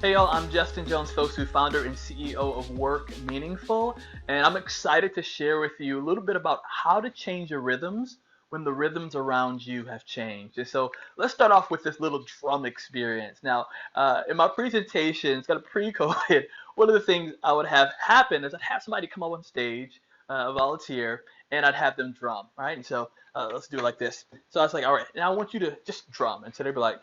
Hey y'all, I'm Justin Jones-Fosu, founder and CEO of Work Meaningful, and I'm excited to share with you a little bit about how to change your rhythms when the rhythms around you have changed. And so let's start off with this little drum experience. Now, in my presentation, it's got a pre-COVID. One of the things I would have happen is I'd have somebody come up on stage, a volunteer, and I'd have them drum, right? And so let's do it like this. So I was like, all right, now I want you to just drum. And so they'd be like,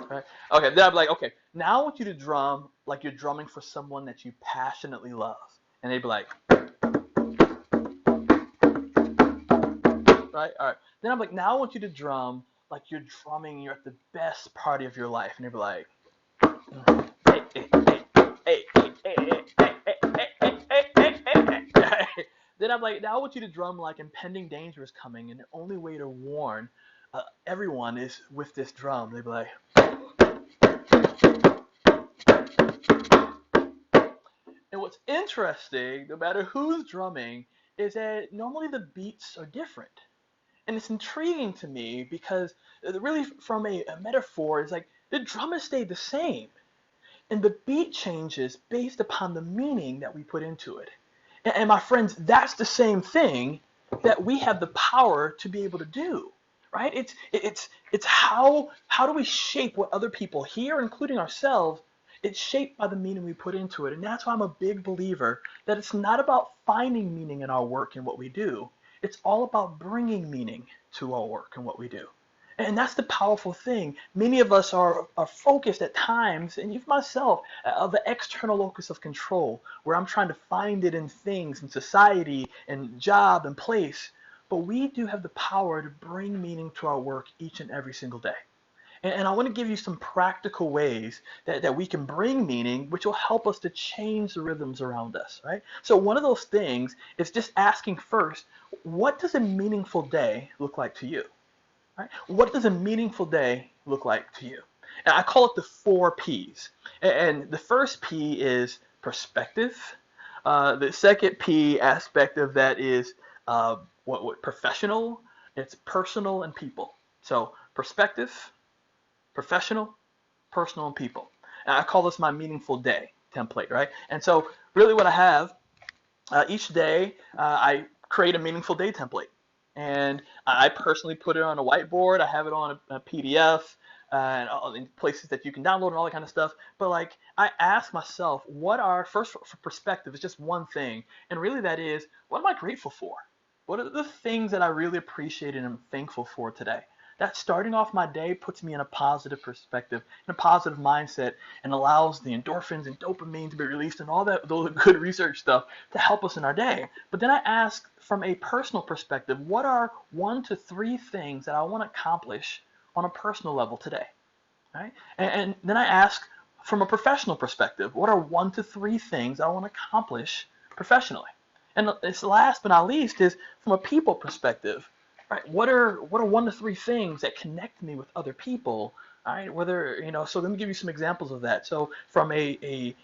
right? Okay, then I'm like, okay, now I want you to drum like you're drumming for someone that you passionately love. And they'd be like, right? All right. Then I'm like, now I want you to drum like you're drumming, you're at the best party of your life. And they'd be like, hey, hey, hey, hey, hey, hey, hey, hey, hey, hey, hey, hey. Then I'm like, now I want you to drum like impending danger is coming, and the only way to warn everyone is with this drum. They'd be like, and what's interesting, no matter who's drumming, is that normally the beats are different. And it's intriguing to me because really from a metaphor, it's like the drum has stayed the same. And the beat changes based upon the meaning that we put into it. And my friends, that's the same thing that we have the power to be able to do. Right? It's how do we shape what other people hear, including ourselves. It's shaped by the meaning we put into it. And that's why I'm a big believer that it's not about finding meaning in our work and what we do. It's all about bringing meaning to our work and what we do. And that's the powerful thing. Many of us are focused at times, and even myself, of the external locus of control, where I'm trying to find it in things, in society, and job, and place. But we do have the power to bring meaning to our work each and every single day. And I want to give you some practical ways that we can bring meaning, which will help us to change the rhythms around us, right? So one of those things is just asking first, what does a meaningful day look like to you? Right? What does a meaningful day look like to you? And I call it the 4 P's. And the first P is perspective. The second P aspect of that is what professional. It's personal and people. So perspective, professional, personal, and people. And I call this my meaningful day template, right? And so really what I have each day, I create a meaningful day template. And I personally put it on a whiteboard. I have it on a PDF and all in places that you can download and all that kind of stuff. But like I ask myself, what are, first for perspective, it's just one thing. And really that is, what am I grateful for? What are the things that I really appreciate and am thankful for today? That starting off my day puts me in a positive perspective, in a positive mindset, and allows the endorphins and dopamine to be released and all that those good research stuff to help us in our day. But then I ask from a personal perspective, what are 1 to 3 things that I want to accomplish on a personal level today? Right? And then I ask from a professional perspective, what are 1 to 3 things I want to accomplish professionally? And this last but not least is from a people perspective. Right. What are 1 to 3 things that connect me with other people? All right. Whether, so let me give you some examples of that. So from a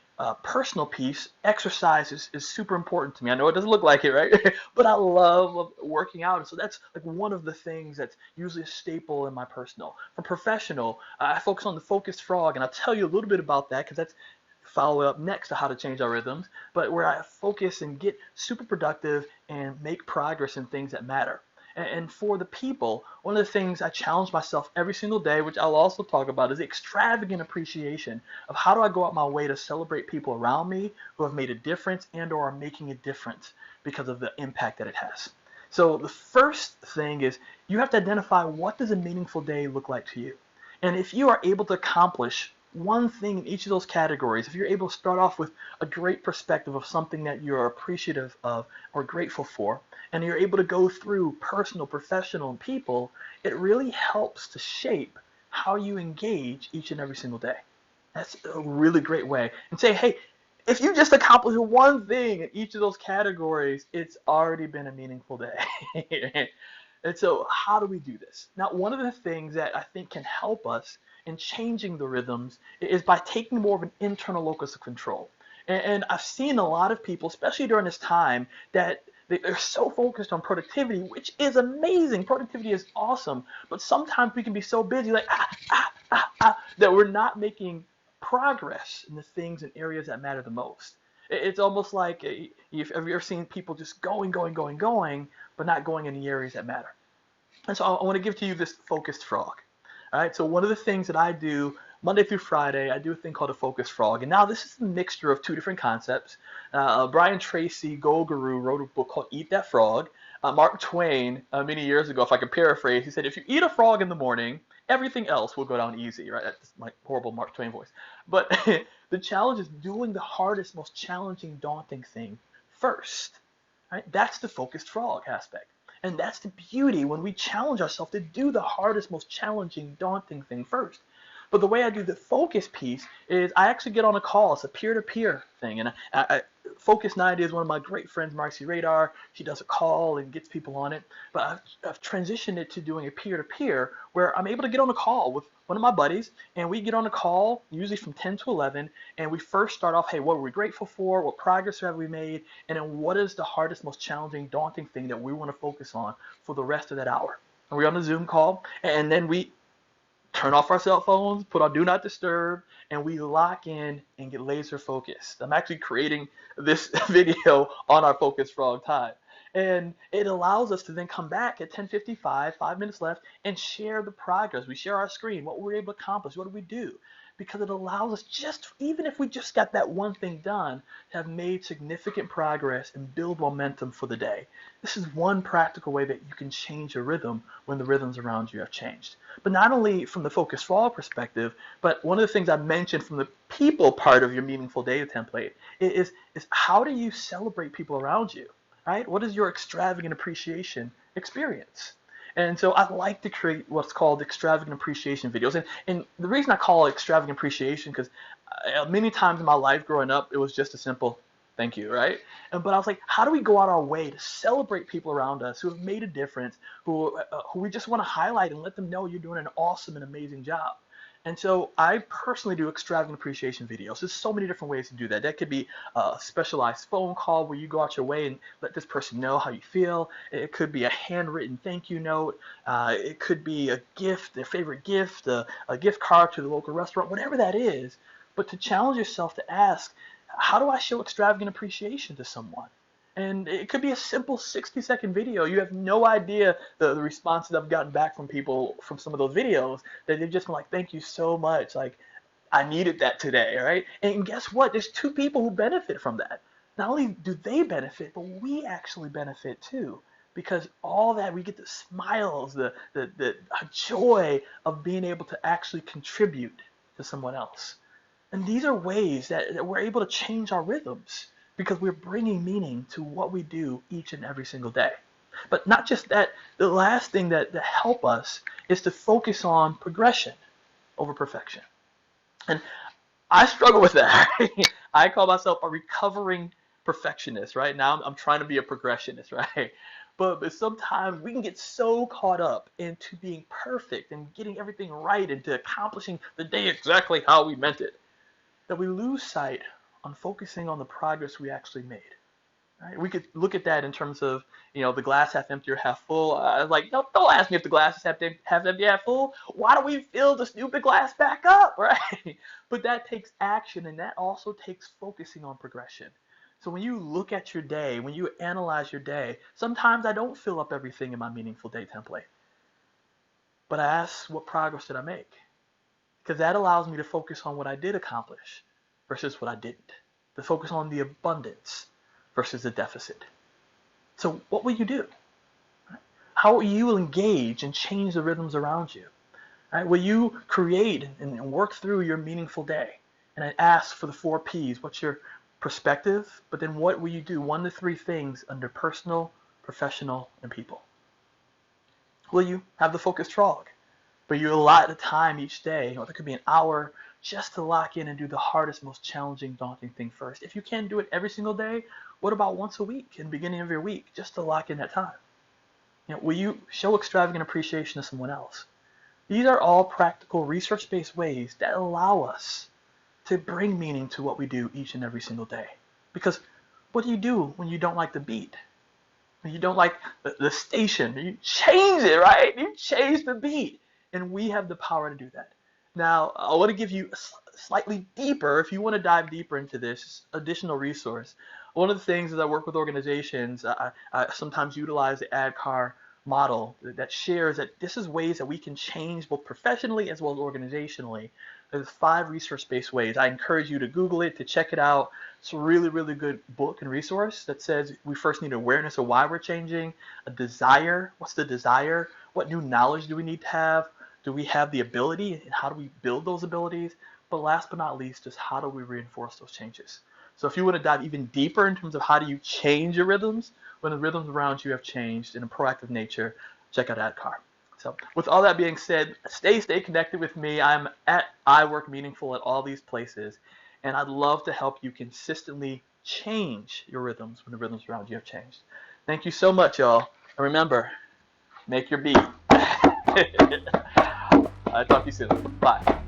personal piece, exercise is super important to me. I know it doesn't look like it, right? But I love working out. And so that's like one of the things that's usually a staple in my personal. For professional, I focus on the focused frog, and I'll tell you a little bit about that because that's follow up next to how to change our rhythms, but where I focus and get super productive and make progress in things that matter. And for the people, one of the things I challenge myself every single day, which I'll also talk about, is the extravagant appreciation of how do I go out my way to celebrate people around me who have made a difference and or are making a difference because of the impact that it has. So the first thing is you have to identify, what does a meaningful day look like to you? And if you are able to accomplish one thing in each of those categories, if you're able to start off with a great perspective of something that you're appreciative of or grateful for, and you're able to go through personal, professional, and people, it really helps to shape how you engage each and every single day. That's a really great way. And say, hey, if you just accomplish one thing in each of those categories, it's already been a meaningful day. And so how do we do this? Now, one of the things that I think can help us in changing the rhythms is by taking more of an internal locus of control. And I've seen a lot of people, especially during this time, that they're so focused on productivity, which is amazing. Productivity is awesome. But sometimes we can be so busy, like, that we're not making progress in the things and areas that matter the most. It's almost like, have you ever seen people just going, but not going in the areas that matter? And so I want to give to you this focused frog. All right, so one of the things that I do Monday through Friday, I do a thing called a focused frog. And now this is a mixture of two different concepts. Brian Tracy, Goal Guru, wrote a book called Eat That Frog. Mark Twain, many years ago, if I could paraphrase, he said, if you eat a frog in the morning, everything else will go down easy, right? That's my horrible Mark Twain voice. But the challenge is doing the hardest, most challenging, daunting thing first. Right? That's the focused frog aspect. And that's the beauty when we challenge ourselves to do the hardest, most challenging, daunting thing first. But the way I do the focus piece is I actually get on a call. It's a peer-to-peer thing. And Focus 90 is one of my great friends, Marcy Radar. She does a call and gets people on it. But I've transitioned it to doing a peer-to-peer where I'm able to get on a call with one of my buddies, and we get on a call usually from 10 to 11, and we first start off, hey, what are we grateful for? What progress have we made? And then what is the hardest, most challenging, daunting thing that we want to focus on for the rest of that hour? And we're on a Zoom call, and then we turn off our cell phones, put on do not disturb, and we lock in and get laser focused. I'm actually creating this video on our Focus Frog time. And it allows us to then come back at 10:55, 5 minutes left, and share the progress. We share our screen, what we were able to accomplish, what did we do? Because it allows us, even if we just got that one thing done, to have made significant progress and build momentum for the day. This is one practical way that you can change your rhythm when the rhythms around you have changed. But not only from the Focus Frog perspective, but one of the things I mentioned from the people part of your meaningful data template is how do you celebrate people around you, right? What is your extravagant appreciation experience? And so I like to create what's called extravagant appreciation videos. And the reason I call it extravagant appreciation, because many times in my life growing up, it was just a simple thank you, right? But I was like, how do we go out our way to celebrate people around us who have made a difference, who we just want to highlight and let them know you're doing an awesome and amazing job? And so I personally do extravagant appreciation videos. There's so many different ways to do that. That could be a specialized phone call where you go out your way and let this person know how you feel. It could be a handwritten thank you note. It could be a gift, their favorite gift, a gift card to the local restaurant, whatever that is. But to challenge yourself to ask, how do I show extravagant appreciation to someone? And it could be a simple 60-second video. You have no idea the responses I've gotten back from people from some of those videos that they've just been like, thank you so much. Like, I needed that today, right? And guess what? There's two people who benefit from that. Not only do they benefit, but we actually benefit too. Because all that, we get the smiles, the joy of being able to actually contribute to someone else. And these are ways that we're able to change our rhythms because we're bringing meaning to what we do each and every single day. But not just that, the last thing that help us is to focus on progression over perfection. And I struggle with that. I call myself a recovering perfectionist, right? Now I'm trying to be a progressionist, right? But sometimes we can get so caught up into being perfect and getting everything right and to accomplishing the day exactly how we meant it, that we lose sight on focusing on the progress we actually made. Right? We could look at that in terms of, the glass half empty or half full. Like, no, don't ask me if the glass is half empty or half full. Why don't we fill the stupid glass back up, right? But that takes action, and that also takes focusing on progression. So when you look at your day, when you analyze your day, sometimes I don't fill up everything in my meaningful day template. But I ask, what progress did I make? Because that allows me to focus on what I did accomplish versus what I didn't. To focus on the abundance versus the deficit. So what will you do? How will you engage and change the rhythms around you? Right? Will you create and work through your meaningful day? And I ask for the 4 P's. What's your perspective? But then what will you do? 1 to 3 things under personal, professional, and people. Will you have the focused frog? But you allot the time each day, or there could be an hour, just to lock in and do the hardest, most challenging, daunting thing first. If you can't do it every single day, what about once a week in the beginning of your week, just to lock in that time? Will you show extravagant appreciation to someone else? These are all practical, research-based ways that allow us to bring meaning to what we do each and every single day. Because what do you do when you don't like the beat? When you don't like the station? You change it, right? You change the beat. And we have the power to do that. Now, I want to give you a slightly deeper, if you want to dive deeper into this additional resource. One of the things as I work with organizations, I sometimes utilize the ADKAR model that shares that this is ways that we can change both professionally as well as organizationally. There's 5 resource-based ways. I encourage you to Google it, to check it out. It's a really, really good book and resource that says we first need awareness of why we're changing, a desire. What's the desire? What new knowledge do we need to have? Do we have the ability, and how do we build those abilities? But last but not least, is how do we reinforce those changes? So if you want to dive even deeper in terms of how do you change your rhythms when the rhythms around you have changed in a proactive nature, check out AdCar. So with all that being said, stay connected with me. I'm at I Work Meaningful at all these places, and I'd love to help you consistently change your rhythms when the rhythms around you have changed. Thank you so much, y'all. And remember, make your beat. I'll talk to you soon. Bye.